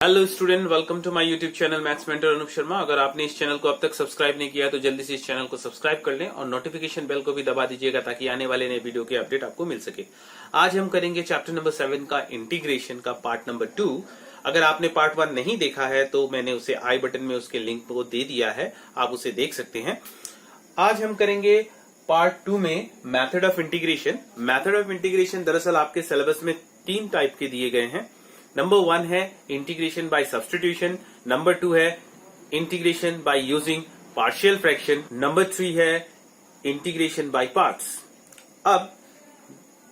Hello student, welcome to my YouTube channel maths mentor Anoop Sharma. अगर आपने इस चैनल को अब तक सब्सक्राइब नहीं किया तो जल्दी से इस चैनल को सब्सक्राइब कर लें और नोटिफिकेशन बेल को भी दबा दीजिएगा ताकि आने वाले नए वीडियो के अपडेट आपको मिल सके। आज हम करेंगे चैप्टर नंबर 7 का इंटीग्रेशन का पार्ट नंबर 2। अगर आपने पार्ट 1 नहीं देखा है तो मैंने उसे आई बटन में उसके लिंक को दे दिया है, आप उसे देख सकते हैं। आज हम करेंगे पार्ट 2 में method of integration. Method of integration दरअसल आपके सिलेबस में 3 टाइप के दिए गए हैं। नंबर 1 है इंटीग्रेशन बाय सब्स्टिट्यूशन, नंबर 2 है integration by using partial fraction, number 3 है इंटीग्रेशन बाय पार्ट्स। अब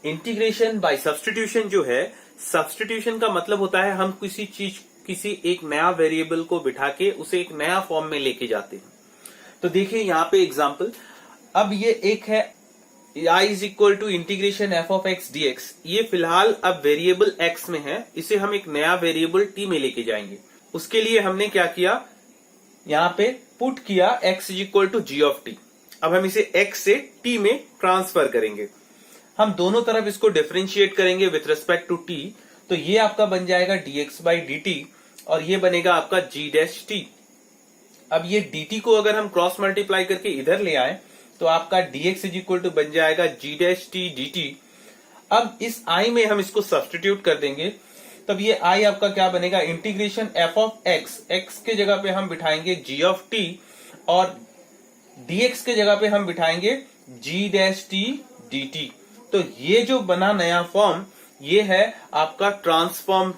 इंटीग्रेशन बाय सब्स्टिट्यूशन जो है, सब्स्टिट्यूशन का मतलब होता है हम किसी एक नया वेरिएबल को बिठा के उसे एक नया फॉर्म में लेके जाते हैं। तो देखिए यहाँ पे एग्जाम्पल, अब ये एक है I is equal to integration F of X D X. ये फिलहाल अब वेरिएबल x में है, इसे हम एक नया वेरिएबल t में लेके जाएंगे। उसके लिए हमने क्या किया, यहाँ पे पुट किया x is equal to G of T. अब हम इसे x से t में ट्रांसफर करेंगे। हम दोनों तरफ इसको डिफरेंशिएट करेंगे विथ रिस्पेक्ट टू t। तो ये आपका बन जाएगा dx बाई dt और ये बनेगा आपका g डैश t। अब ये dt को अगर हम क्रॉस मल्टीप्लाई करके इधर ले आए तो आपका dx इज इक्वल टू बन जाएगा g डैश टी dt। अब इस i में हम इसको सब्स्टिट्यूट कर देंगे, तब ये i आपका क्या बनेगा, integration f of x, x के जगह पे हम बिठाएंगे g ऑफ t और dx के जगह पे हम बिठाएंगे g डैश टी dt। तो ये जो बना नया फॉर्म, ये है आपका ट्रांसफॉर्म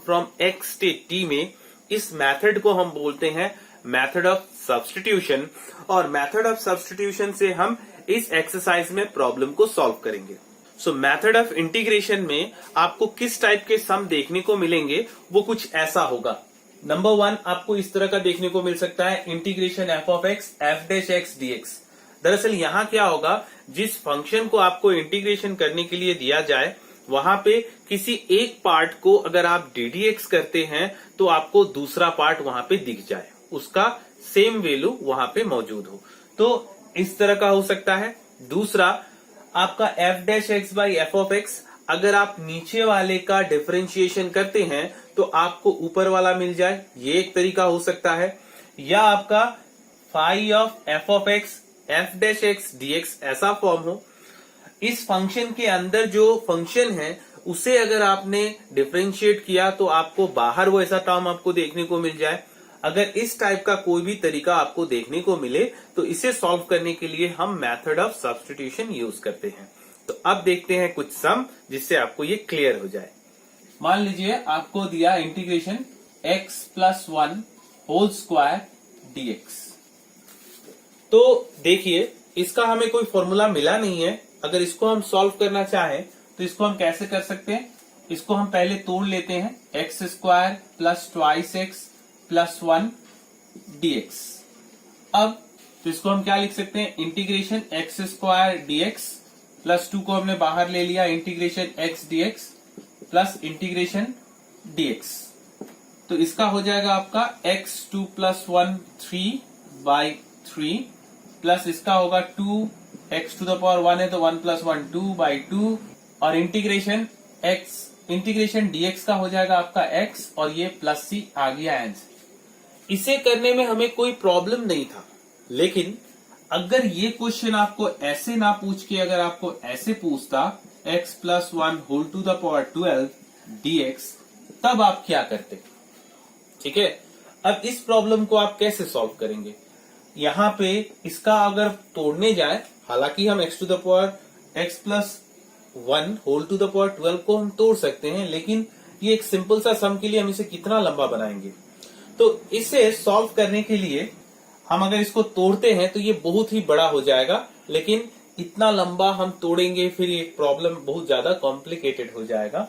फ्रॉम x से t में। इस मेथड को हम बोलते हैं मेथड ऑफ सब्स्टिट्यूशन और मेथड ऑफ सब्स्टिट्यूशन से हम इस एक्सरसाइज में प्रॉब्लम को सॉल्व करेंगे। सो मेथड ऑफ इंटीग्रेशन में आपको किस टाइप के सम देखने को मिलेंगे वो कुछ ऐसा होगा। नंबर 1 आपको इस तरह का देखने को मिल सकता है, integration F of X F dash X D x. दरअसल यहाँ क्या होगा, जिस फंक्शन को आपको इंटीग्रेशन करने के लिए दिया जाए वहां पे किसी एक पार्ट को अगर आप ddx करते हैं तो आपको दूसरा पार्ट वहां पे दिख जाए, उसका सेम वैल्यू वहां पे मौजूद हो। तो इस तरह का हो सकता है। दूसरा आपका f dash x by F of x, अगर आप नीचे वाले का डिफरेंशिएशन करते हैं तो आपको ऊपर वाला मिल जाए, ये एक तरीका हो सकता है। या आपका phi of F of X F dash X D X ऐसा फॉर्म हो। इस फंक्शन के अंदर जो फंक्शन है उसे अगर आपने डिफरेंशिएट किया तो आपको बाहर वो ऐसा टर्म आपको देखने को मिल जाए। अगर इस टाइप का कोई भी तरीका आपको देखने को मिले तो इसे सॉल्व करने के लिए हम मेथड ऑफ सब्स्टिट्यूशन यूज करते हैं। तो अब देखते हैं कुछ सम जिससे आपको ये क्लियर हो जाए। मान लीजिए आपको दिया integration x plus 1 whole square dx। तो देखिए इसका हमें कोई फॉर्मूला मिला नहीं है। अगर इसको हम सॉल्व करना चाहें तो इसको हम कैसे कर सकते हैं, इसको हम पहले तोड़ लेते हैं, x square plus twice x plus 1 dx। अब तो इसको हम क्या लिख सकते हैं, integration x square dx plus 2 को हमने बाहर ले लिया, integration x dx plus integration dx। तो इसका हो जाएगा आपका x2 प्लस 1 3 बाई 3 प्लस इसका होगा 2 x टू द पावर 1 है तो 1 प्लस 1 2 बाई 2 और इंटीग्रेशन dx का हो जाएगा आपका x और ये प्लस c आ गया आंसर। इसे करने में हमें कोई प्रॉब्लम नहीं था, लेकिन अगर ये क्वेश्चन आपको ऐसे ना पूछ के अगर आपको ऐसे पूछता x plus 1 whole to the power 12 dx, तब आप क्या करते। ठीक है, अब इस प्रॉब्लम को आप कैसे सॉल्व करेंगे। यहाँ पे इसका अगर तोड़ने जाए, हालांकि हम x to the power x plus 1 whole to the power 12 को हम तोड़ सकते हैं, लेकिन ये एक सिंपल सा सम के लिए हम इसे कितना लंबा बनाएंगे। तो इसे सॉल्व करने के लिए हम अगर इसको तोड़ते हैं तो ये बहुत ही बड़ा हो जाएगा, लेकिन इतना लंबा हम तोड़ेंगे फिर ये प्रॉब्लम बहुत ज्यादा कॉम्प्लिकेटेड हो जाएगा।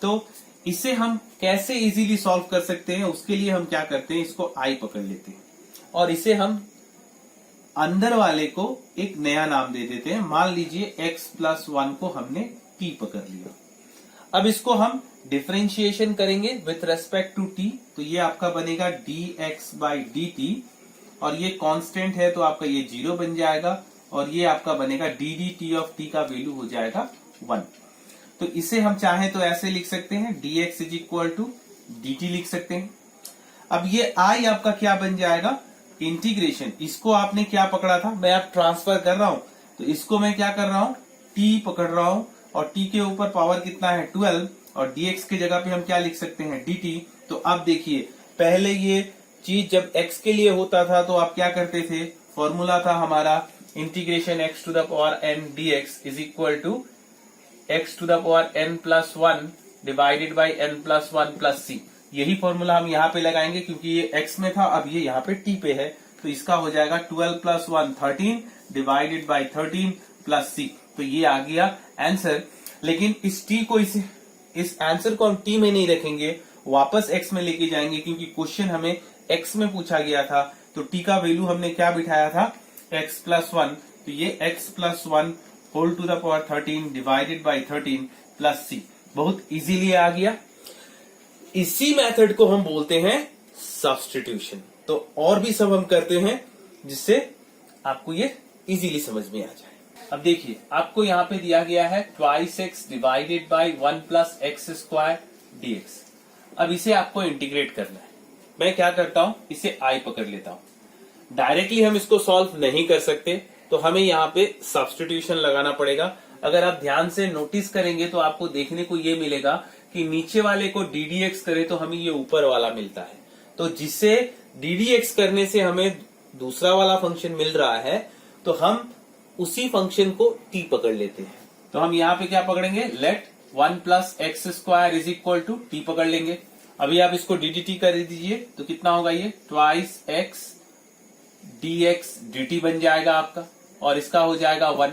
तो इसे हम कैसे इजीली सॉल्व कर सकते हैं, उसके लिए हम क्या करते हैं, इसको i पकड़ लेते हैं और इसे हम अंदर वाले को एक नया नाम दे देते हैं। मान लीजिए x प्लस 1 को हमने t पकड़ लिया। अब इसको हम डिफरेंशिएशन करेंगे विथ रेस्पेक्ट टू t, तो ये आपका बनेगा dx बाई dt और ये कांस्टेंट है तो आपका ये 0 बन जाएगा और ये आपका बनेगा dt ऑफ t का वैल्यू हो जाएगा 1। तो इसे हम चाहें तो ऐसे लिख सकते हैं dx is equal to dt लिख सकते हैं। अब ये i आपका क्या बन जाएगा, इंटीग्रेशन, इसको आपने क्या पकड़ा था, मैं आप ट्रांसफर कर रहा हूं तो इसको मैं क्या कर रहा हूं, t पकड़ रहा हूं और t के ऊपर पावर कितना है 12 और dx की जगह पे हम क्या लिख सकते हैं dt। तो अब देखिए पहले ये चीज जब x के लिए होता था तो आप क्या करते थे, फॉर्मूला था हमारा integration x to the power n dx is equal to x to the power n plus 1 divided by n plus 1 plus c। यही फॉर्मूला हम यहाँ पे लगाएंगे क्योंकि ये x में था, अब ये यहाँ पे t पे है, तो इसका हो जाएगा 12 plus 1 13 divided by 13 plus c। तो ये आ गया आंसर। लेकिन इस t को इस आंसर को हम t में नहीं रखेंगे, वापस x में लेके जाएंगे क्योंकि क्वेश्चन हमें x में पूछा गया था। तो t का वैल्यू हमने क्या बिठाया था, x प्लस 1, तो ये x plus 1 whole to the power 13 divided by 13 plus c। बहुत इजीली आ गया। इसी मेथड को हम बोलते हैं सब्स्टिट्यूशन। तो और भी सब हम करते हैं जिससे आपको ये इजीली समझ में आ जाए। अब देखिए आपको यहाँ पे दिया गया है twice x divided by 1 plus x square dx। अब इसे आपको इंटीग्रेट करना है। मैं क्या करता हूं, इसे i पकड़ लेता हूं। डायरेक्टली हम इसको सॉल्व नहीं कर सकते तो हमें यहाँ पे सब्स्टिट्यूशन लगाना पड़ेगा। अगर आप ध्यान से नोटिस करेंगे तो आपको देखने को ये मिलेगा कि नीचे वाले को ddx करे तो हमें ये ऊपर वाला मिलता है। तो जिससे ddx करने से हमें दूसरा वाला फंक्शन मिल रहा है तो हम उसी फंक्शन को t पकड़ लेते हैं। तो हम यहाँ पे क्या पकड़ेंगे, let 1 plus x square is equal to t पकड़ लेंगे। अभी आप इसको dt कर दीजिए तो कितना होगा, ये ट्वाइस एक्स dx dt बन जाएगा आपका और इसका हो जाएगा 1।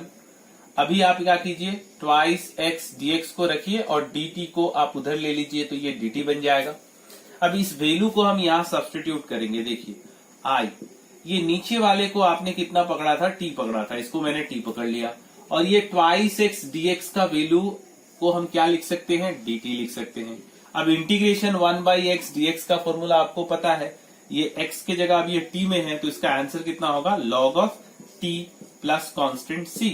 अभी आप क्या कीजिए, ट्वाइस एक्स dx को रखिए और dt को आप उधर ले लीजिए तो ये dt बन जाएगा। अब इस वैल्यू को हम यहाँ सब्स्टिट्यूट करेंगे। देखिए i, ये नीचे वाले को आपने कितना पकड़ा था, t पकड़ा था, इसको मैंने t पकड़ लिया और ये ट्वाइस एक्स dx का वैल्यू को हम क्या लिख सकते हैं, dt लिख सकते हैं। अब इंटीग्रेशन 1 बाई एक्स dx का फॉर्मूला आपको पता है, ये x के जगह अब ये t में है तो इसका आंसर कितना होगा, log of t plus constant c।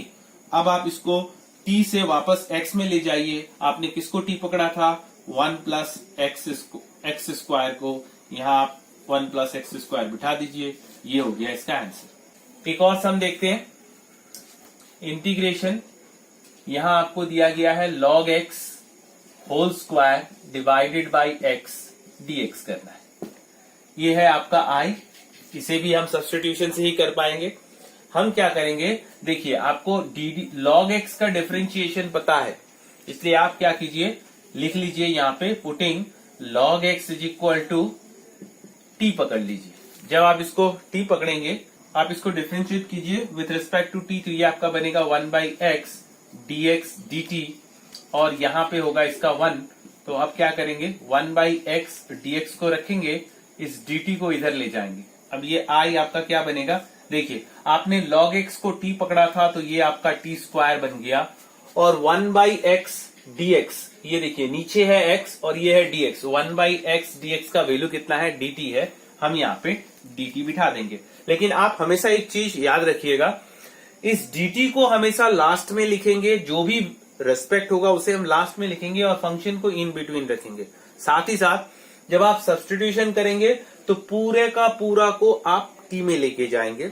अब आप इसको t से वापस x में ले जाइए। आपने किसको t पकड़ा था, 1 प्लस एक्स स्क्वायर को, यहाँ आप 1 प्लस एक्स स्क्वायर बिठा दीजिए, ये हो गया इसका आंसर। एक और सम देखते हैं, इंटीग्रेशन यहाँ आपको दिया गया है log x whole square divided by x dx करना है। ये है आपका i, इसे भी हम सब्स्टिट्यूशन से ही कर पाएंगे। हम क्या करेंगे, देखिए आपको log x का डिफरेंशिएशन पता है, इसलिए आप क्या कीजिए, लिख लीजिए यहाँ पे putting log x is equal to t पकड़ लीजिए। जब आप इसको t पकड़ेंगे आप इसको डिफरेंशिएट कीजिए विथ रिस्पेक्ट टू t, तो ये आपका बनेगा 1 बाई एक्स dx dt और यहाँ पे होगा इसका 1। तो अब क्या करेंगे, 1 बाई एक्स dx को रखेंगे, इस dt को इधर ले जाएंगे। अब ये i आपका क्या बनेगा, देखिए आपने log x को t पकड़ा था तो ये आपका t स्क्वायर बन गया और 1 बाई एक्स dx, ये देखिए नीचे है x और ये है dx, 1 बाई एक्स dx का वैल्यू कितना है, dt है, हम यहाँ पे dt बिठा देंगे। लेकिन आप हमेशा एक चीज याद रखिएगा, इस dt को हमेशा लास्ट में लिखेंगे, जो भी रेस्पेक्ट होगा उसे हम लास्ट में लिखेंगे और फंक्शन को इन बिटवीन रखेंगे। साथ ही साथ जब आप सब्स्टिट्यूशन करेंगे तो पूरे का पूरा को आप t में लेके जाएंगे।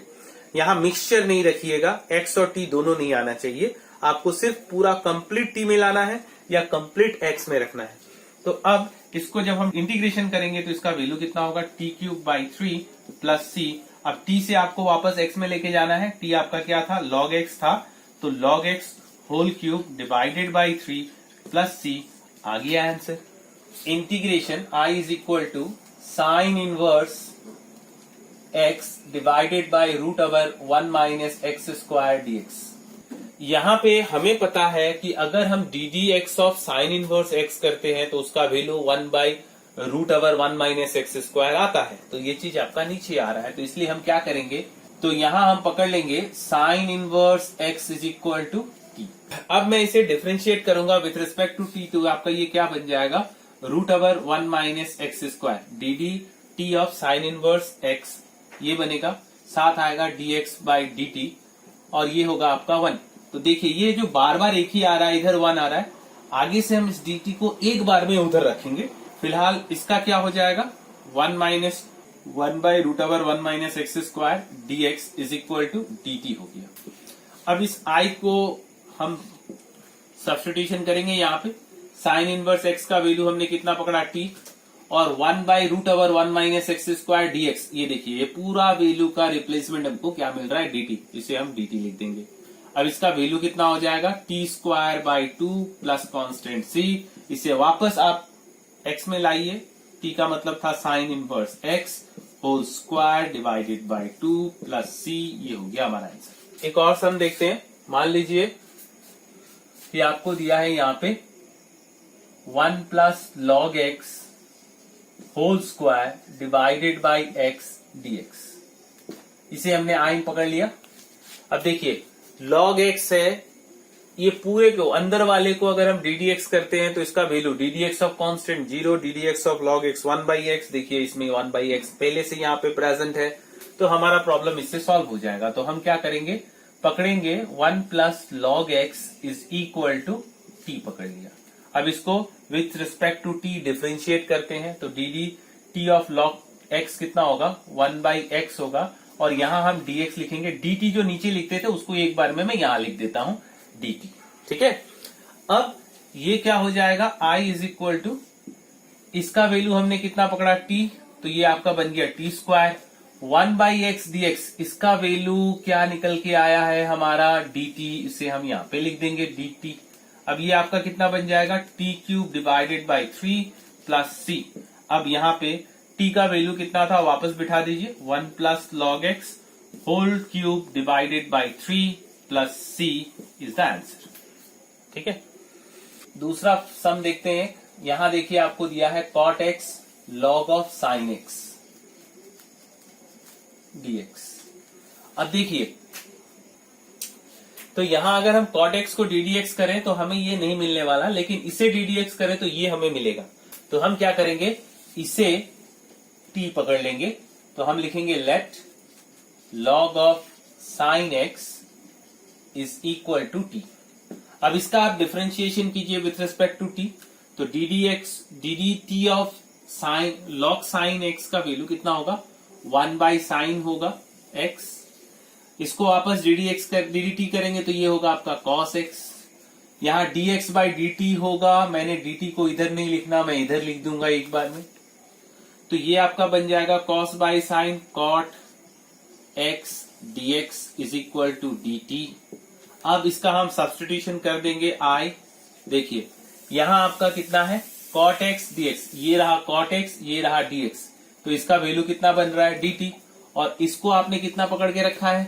यहाँ मिक्सचर नहीं रखिएगा, x और t दोनों नहीं आना चाहिए, आपको सिर्फ पूरा कंप्लीट t में लाना है या कंप्लीट x में रखना है। तो अब इसको जब हम इंटीग्रेशन करेंगे तो इसका वैल्यू कितना होगा, t cube by 3 plus c। अब t से आपको वापस x में लेके जाना है, t आपका क्या था, log x था, तो log x whole cube divided by 3 plus c आ गया answer. Integration i is equal to sine inverse x divided by root over 1 minus x square dx। यहाँ पे हमें पता है कि अगर हम ddx of sine inverse x करते हैं तो उसका value 1 by root over 1 minus x square आता है। तो ये चीज आपका नीचे आ रहा है, तो इसलिए हम क्या करेंगे, तो यहाँ हम पकड़ लेंगे sine inverse x is equal to t। अब मैं इसे डिफरेंशिएट करूंगा विथ रिस्पेक्ट टू t, तो आपका ये क्या बन जाएगा, root over 1 minus x square dd t of sine inverse x, ये बनेगा, साथ आएगा dx बाई dt और ये होगा आपका 1। तो देखिए ये जो बार बार एक ही आ रहा है, इधर 1 आ रहा है, आगे से हम इस dt को एक बार में उधर रखेंगे, फिलहाल इसका क्या हो जाएगा, 1 - 1/√1 - x² dx is equal to dt हो गया। अब इस I को हम सब्स्टिट्यूशन करेंगे यहाँ पे, साइन इनवर्स x का वैल्यू हमने कितना पकड़ा t, और 1/√1 - x² dx, ये देखिए ये पूरा वैल्यू का रिप्लेसमेंट हमको क्या मिल रहा है, dt, इसे हम dt लिख देंगे। अब इसका वैल्यू कितना हो जाएगा, t²/2 प्लस कॉन्स्टेंट c, इसे वापस आप x में लाइए, t का मतलब था sine inverse x whole square divided by 2 plus c, ये हो गया हमारा आंसर। एक और सम देखते हैं। मान लीजिए कि आपको दिया है यहाँ पे 1 plus log x whole square divided by x dx, इसे हमने i पकड़ लिया। अब देखिए log x है, ये पूरे को अंदर वाले को अगर हम ddx करते हैं तो इसका value ddx of constant 0, ddx of log x 1/x, देखिए इसमें 1/x पहले से यहाँ पे प्रेजेंट है, तो हमारा प्रॉब्लम इससे सॉल्व हो जाएगा। तो हम क्या करेंगे, पकड़ेंगे 1 plus log x is equal to t पकड़ लिया। अब इसको with respect to t differentiate करते हैं, तो dt ऑफ log x कितना होगा, 1/x होगा, और यहां हम dx लिखेंगे, dt जो नीचे लिखते थे उसको एक बार में मैं यहां लिख देता हूं dt, ठीक है। अब ये क्या हो जाएगा, I इज इक्वल टू, इसका वैल्यू हमने कितना पकड़ा t, तो ये आपका बन गया t², 1/x dx, इसका वैल्यू क्या निकल के आया है हमारा dt, इसे हम यहाँ पे लिख देंगे dt। अब ये आपका कितना बन जाएगा, t³ divided by 3 plus c। अब यहाँ पे t का वैल्यू कितना था, वापस बिठा दीजिए, 1 plus log x whole cube divided by 3 plus c is the answer, ठीक है। दूसरा सम देखते हैं। यहां देखिए आपको दिया है cot x log of sin x dx। अब देखिए, तो यहां अगर हम cot x को ddx करें तो हमें ये नहीं मिलने वाला, लेकिन इसे ddx करें तो ये हमें मिलेगा। तो हम क्या करेंगे, इसे t पकड़ लेंगे, तो हम लिखेंगे let log of sin x is equal to t। अब इसका आप डिफरेंशिएशन कीजिए विथ रिस्पेक्ट टू t, तो dt of sine log sin x का वैल्यू कितना होगा, 1/sin होगा x, इसको वापस dt करेंगे तो ये होगा आपका cos x, यहाँ dx/dt होगा, मैंने dt को इधर नहीं लिखना, मैं इधर लिख दूंगा एक बार में, तो ये आपका बन जाएगा cos/sin cot x dx is equal to dt। अब इसका हम सब्स्टिट्यूशन कर देंगे I, देखिए यहां आपका कितना है, cot x dx, ये रहा cot x, ये रहा dx, तो इसका वैल्यू कितना बन रहा है dt, और इसको आपने कितना पकड़ के रखा है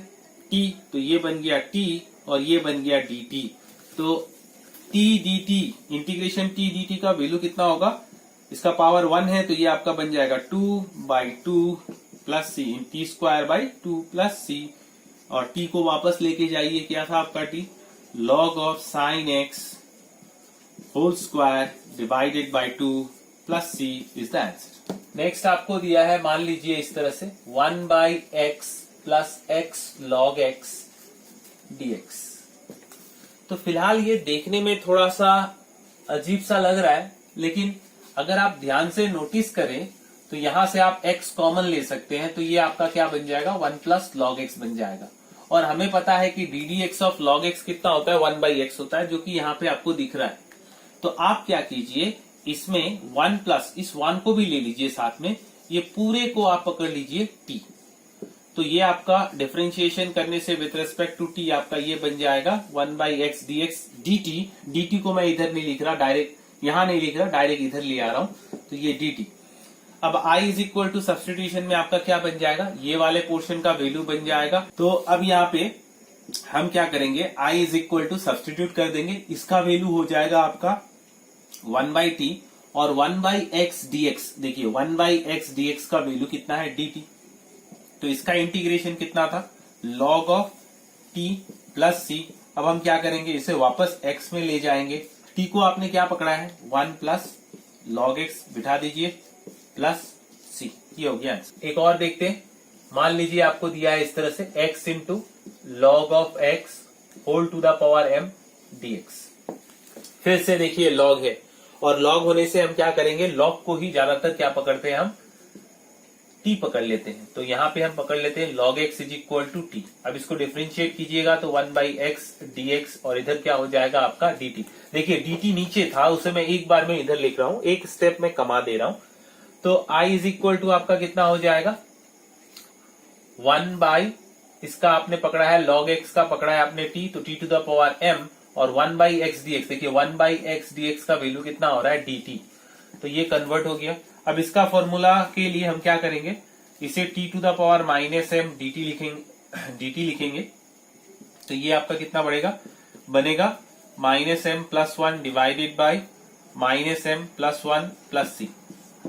t, तो ये बन गया t और ये बन गया dt। तो t dt integration t dt का वैल्यू कितना होगा, इसका पावर 1 है, तो ये आपका बन जाएगा 2/2 plus c, t²/2 plus c, और t को वापस लेके जाइए, क्या था आपका t, log of sin x whole square divided by 2 plus c is the answer. Next आपको दिया है, मान लीजिए इस तरह से 1/x plus x log x dx। तो फिलहाल ये देखने में थोड़ा सा अजीब सा लग रहा है, लेकिन अगर आप ध्यान से नोटिस करें तो यहां से आप x कॉमन ले सकते हैं, तो ये आपका क्या बन जाएगा, 1 प्लस log x बन जाएगा। और हमें पता है कि ddx ऑफ log x कितना होता है, 1/x होता है, जो कि यहाँ पे आपको दिख रहा है। तो आप क्या कीजिए, इसमें 1 प्लस इस 1 को भी ले लीजिए साथ में, ये पूरे को आप पकड़ लीजिए t, तो ये आपका डिफरेंशिएशन करने से विथ रिस्पेक्ट टू t आपका ये बन जाएगा 1/x dx dt को मैं इधर नहीं लिख रहा, डायरेक्ट यहां नहीं लिख रहा, डायरेक्ट इधर ले आ रहा हूं, तो ये dt। अब I is equal to substitution में आपका क्या बन जाएगा, ये वाले पोर्शन का वैल्यू बन जाएगा। तो अब यहाँ पे हम क्या करेंगे, I is equal to substitute कर देंगे, इसका वैल्यू हो जाएगा आपका 1/t, और 1/x dx, देखिए 1/x dx का वैल्यू कितना है dt, तो इसका इंटीग्रेशन कितना था, log of t plus c। अब हम क्या करेंगे, इसे वापस x में ले जाएंगे, t को आपने क्या पकड़ा है, 1 प्लस log x बिठा दीजिए प्लस c, ये हो गया आंसर। एक और देखते हैं, मान लीजिए आपको दिया है इस तरह से x into log of x whole to the power m dx। फिर से देखिए log है, और log होने से हम क्या करेंगे, log को ही ज्यादातर क्या पकड़ते हैं हम, t पकड़ लेते हैं। तो यहाँ पे हम पकड़ लेते हैं log x is equal to t। अब इसको डिफरेंशिएट कीजिएगा तो 1/x dx और इधर क्या हो जाएगा आपका dt। देखिए dt नीचे था, उसे मैं एक बार में इधर लिख रहा हूं, एक स्टेप में कमा दे रहा हूं। तो I इज इक्वल टू आपका कितना हो जाएगा, 1 इसका आपने पकड़ा है log x का पकड़ा है आपने t, तो t to the power m और 1/x dx। देखिए 1/x dx का वैल्यू कितना हो रहा है, dt। तो ये कन्वर्ट हो गया। अब इसका फॉर्मूला के लिए हम क्या करेंगे, इसे t to the power -m dt लिखेंगे। तो ये आपका कितना बढ़ेगा, बनेगा -m+1 divided by -m+1 plus c।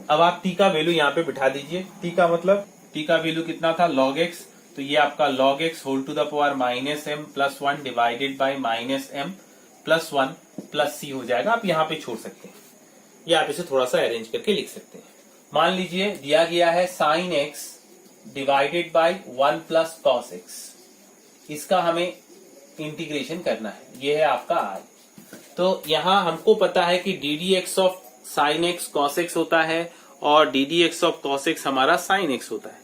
अब आप t का वैल्यू यहाँ पे बिठा दीजिए। t का मतलब, t का वैल्यू कितना था, log x। तो ये आपका log x whole to the power -m+1 divided by -m+1 plus c हो जाएगा। आप यहाँ पे छोड़ सकते हैं या आप इसे थोड़ा सा अरेंज करके लिख सकते हैं। मान लीजिए दिया गया है sin x divided by 1 plus cos x, इसका हमें इंटीग्रेशन करना है। ये है आपका i। तो यहां हमको पता है कि ddx of sin x cos x होता है और ddx ऑफ cos x हमारा sin x होता है।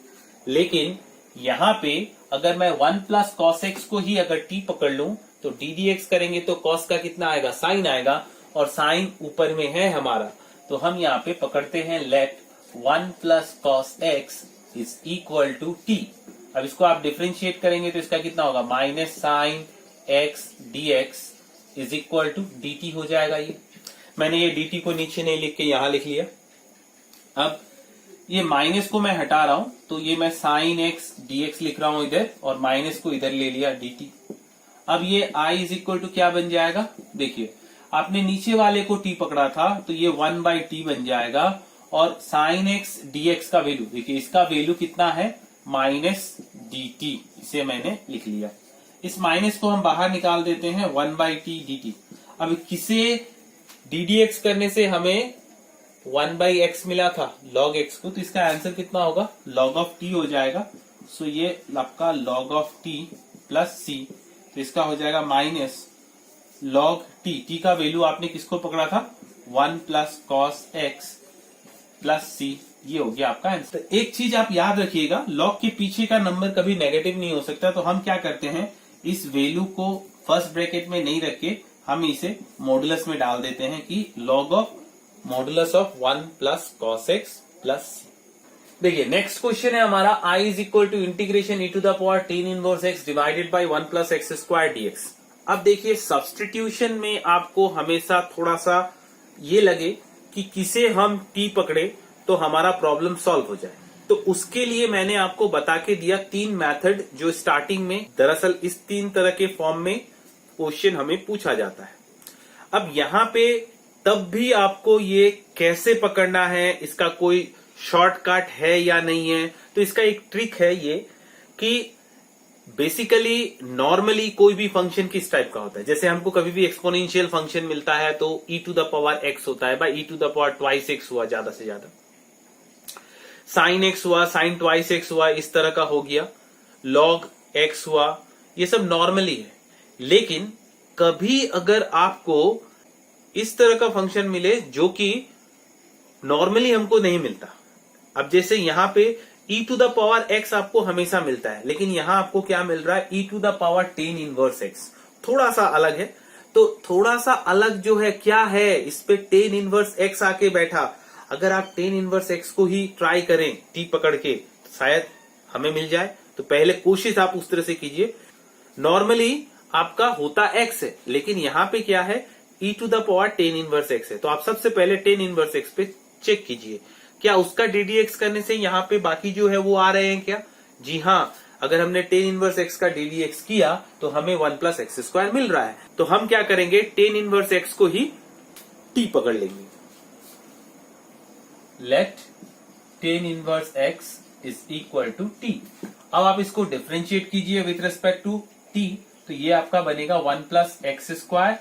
लेकिन यहां पे अगर मैं 1 प्लस cos x को ही अगर t पकड़ लूं तो ddx करेंगे तो cos का कितना आएगा, sin आएगा, और sin ऊपर में है हमारा। तो हम यहाँ पे पकड़ते हैं let 1 plus cos x is equal to t। अब इसको आप डिफरेंशिएट करेंगे तो इसका कितना होगा, minus sine x dx is equal to dt हो जाएगा। ये मैंने ये dt को नीचे नहीं लिख के यहां लिख लिया। अब ये माइनस को मैं हटा रहा हूं तो ये मैं साइन x dx लिख रहा हूं इधर, और माइनस को इधर ले लिया dt। अब ये i इज इक्वल टू क्या बन जाएगा, देखिए आपने नीचे वाले को t पकड़ा था तो ये 1/t बन जाएगा, और साइन x dx का वैल्यू देखिए, इसका वैल्यू कितना है, -dt। इसे मैंने लिख लिया। इस माइनस को हम बाहर निकाल देते हैं, 1/t dt। अब किसे ddx करने से हमें 1/x मिला था log x को, तो इसका आंसर कितना होगा, log ऑफ t हो जाएगा। सो ये आपका log of t plus c, तो इसका हो जाएगा माइनस log t का वैल्यू आपने किसको पकड़ा था, 1 plus cos x plus c। ये हो गया आपका आंसर। एक चीज आप याद रखिएगा, log के पीछे का नंबर कभी नेगेटिव नहीं हो सकता। तो हम क्या करते हैं, इस वैल्यू को फर्स्ट ब्रैकेट में नहीं रख के हम इसे मॉडुलस में डाल देते हैं कि log of modulus of 1 plus cos x plus c। देखिए नेक्स्ट क्वेश्चन है हमारा, i is equal to integration e to the power tan inverse x divided by 1 plus x square dx। अब देखिए सब्स्टिट्यूशन में आपको हमेशा थोड़ा सा ये लगे कि किसे हम t पकड़े तो हमारा प्रॉब्लम सॉल्व हो जाए। तो उसके लिए मैंने आपको बता के दिया 3 मेथड, जो स्टार्टिंग में दरअसल इस 3 तरह के फॉर्म में क्वेश्चन हमें पूछा जाता है। अब यहाँ पे तब भी आपको ये कैसे पकड़ना है, इसका कोई शॉर्टकट है या नहीं है, तो इसका एक ट्रिक है ये कि बेसिकली नॉर्मली कोई भी फंक्शन किस टाइप का होता है, जैसे हमको कभी भी एक्सपोनेंशियल फंक्शन मिलता है तो e to the power x होता है, by e to the power twice x हुआ ज्यादा से ज्यादा, साइन x हुआ, साइन ट्वाइस x हुआ, इस तरह का हो गया, log x हुआ, ये सब नॉर्मली है। लेकिन कभी अगर आपको इस तरह का फंक्शन मिले जो कि नॉर्मली हमको नहीं मिलता, अब जैसे यहां पे e to the power x आपको हमेशा मिलता है, लेकिन यहां आपको क्या मिल रहा है, e to the power tan inverse x, थोड़ा सा अलग है। तो थोड़ा सा अलग जो है क्या है, इस पे tan इनवर्स x आके बैठा। अगर आप tan इनवर्स x को ही ट्राई करें t पकड़ के, तो शायद हमें मिल जाए। तो पहले कोशिश आप उस तरह से कीजिए। नॉर्मली आपका होता x है, लेकिन यहाँ पे क्या है, e to the power tan inverse x है। तो आप सबसे पहले tan इनवर्स x पे चेक कीजिए, क्या उसका ddx करने से यहाँ पे बाकी जो है वो आ रहे हैं क्या। जी हाँ, अगर हमने tan इनवर्स x का ddx किया तो हमें 1 प्लस एक्स स्क्वायर मिल रहा है। तो हम क्या करेंगे, tan इनवर्स x को ही t पकड़ लेंगे। Let tan inverse x is equal to t। अब आप इसको डिफरेंशिएट कीजिए विथ रिस्पेक्ट टू t, तो ये आपका बनेगा 1 plus x square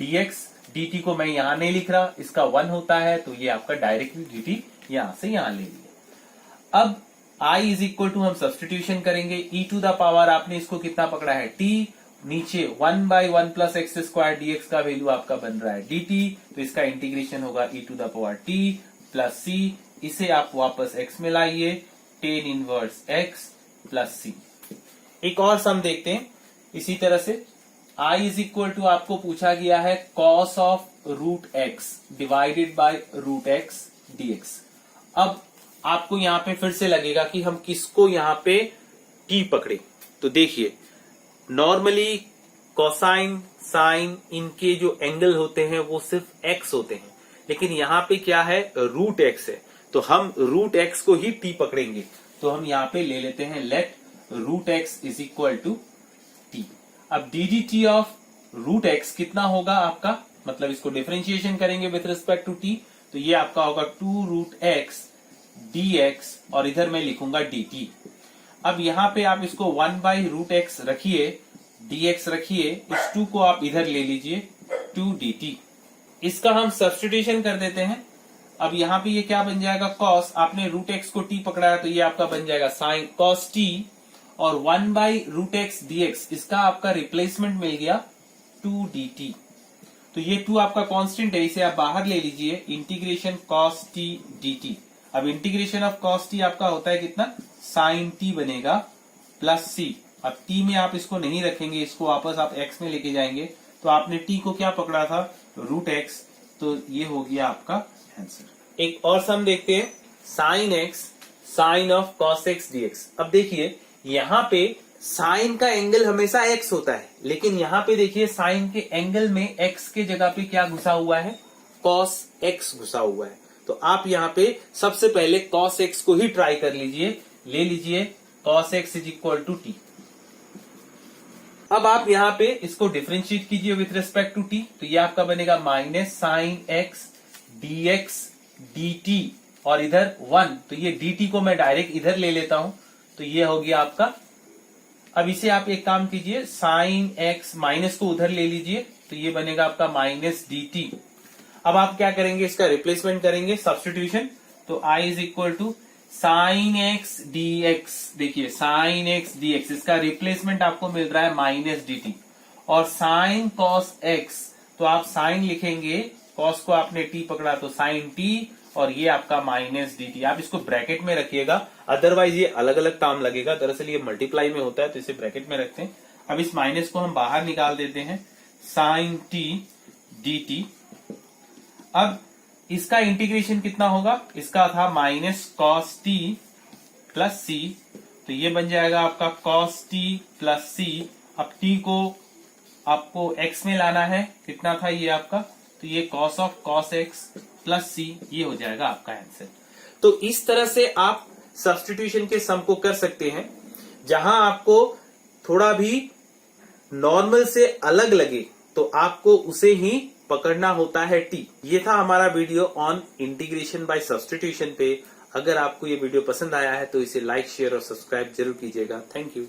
dx। dt को मैं यहां नहीं लिख रहा, इसका 1 होता है, तो ये आपका डायरेक्टली dt यहां से यहां ले लिया। अब i इज इक्वल टू हम सब्सटीट्यूशन करेंगे, e टू द पावर आपने इसको कितना पकड़ा है t, नीचे 1/1 + x² का वैल्यू आपका बन रहा है dt, तो इसका इंटीग्रेशन होगा e⁻t + c। इसे आप वापस x में लाइए, tan इनवर्स x + c। एक और सम देखते हैं इसी तरह से। I = आपको पूछा गया है cos of √x divided by √x dx। अब आपको यहां पे फिर से लगेगा कि हम किसको यहां पे t पकड़े। तो देखिए, नॉर्मली कोसाइन साइन इनके जो एंगल होते हैं वो सिर्फ x होते हैं, लेकिन यहां पे क्या है, √x है, तो हम √x को ही t पकड़ेंगे। तो हम यहां पे ले लेते हैं लेट √x = t। अब dt ऑफ √x कितना होगा आपका, मतलब इसको डिफरेंशिएशन करेंगे विथ रिस्पेक्ट टू t, तो ये आपका होगा 2√x dx और इधर मैं लिखूंगा dt। अब यहां पे आप इसको 1/√x रखिए, dx रखिए, इस 2 को आप इधर ले लीजिए 2 dt। इसका हम सब्स्टिट्यूशन कर देते हैं। अब यहां पे ये क्या बन जाएगा, cos, आपने √x को t पकड़ा है तो ये आपका बन जाएगा sin cos t, और 1/√x dx इसका आपका रिप्लेसमेंट मिल गया 2 dt। तो ये 2 आपका कांस्टेंट है, इसे आप बाहर ले लीजिए, इंटीग्रेशन cos t dt। अब इंटीग्रेशन ऑफ cos t आपका होता है कितना, sin t बनेगा प्लस c। अब t में आप इसको नहीं रखेंगे, इसको वापस आप x में लेके जाएंगे, तो आपने t को क्या पकड़ा था, √x, तो ये हो गया आपका आंसर। एक और सम देखते हैं, sin x sin of cos x dx। अब देखिए यहां पे साइन का एंगल हमेशा x होता है, लेकिन यहां पे देखिए साइन के एंगल में x के जगह पे क्या घुसा हुआ है, cos x घुसा हुआ है। तो आप यहां पे सबसे पहले cos x को ही ट्राई कर लीजिए, ले लीजिए cos x = t। अब आप यहां पे इसको डिफरेंशिएट कीजिए विथ रिस्पेक्ट टू t, तो ये आपका बनेगा -sin x dx dt, और इधर 1, तो ये dt को मैं डायरेक्ट इधर ले लेता हूं, तो ये हो गया आपका। अब इसे आप एक काम कीजिए, sin x माइनस को उधर ले लीजिए, तो ये बनेगा आपका -dt। अब आप क्या करेंगे, इसका रिप्लेसमेंट करेंगे, सब्स्टिट्यूशन। तो I = sin x dx, देखिए sin x dx इसका रिप्लेसमेंट आपको मिल रहा है -dt, और sin cos x, तो आप sin लिखेंगे, cos को आपने t पकड़ा तो sin t, और ये आपका -dt। आप इसको ब्रैकेट में रखिएगा, अदरवाइज ये अलग अलग काम लगेगा। दरअसल ये मल्टीप्लाई में होता है, तो इसे ब्रैकेट में रखते हैं। अब इस माइनस को हम बाहर निकाल देते हैं, sin t dt। अब इसका इंटीग्रेशन कितना होगा, इसका था -cos t + c, तो ये बन जाएगा आपका cos t + c। अब t को आपको x में लाना है, कितना था ये आपका, तो ये cos of cos x + c, ये हो जाएगा आपका आंसर। तो इस तरह से आप सब्स्टिट्यूशन के सम को कर सकते हैं, जहां आपको थोड़ा भी नॉर्मल से अलग लगे तो आपको उसे ही पकड़ना होता है t। ये था हमारा video on integration by substitution पे। अगर आपको ये वीडियो पसंद आया है तो इसे लाइक, शेयर और सब्सक्राइब जरूर कीजिएगा। Thank you.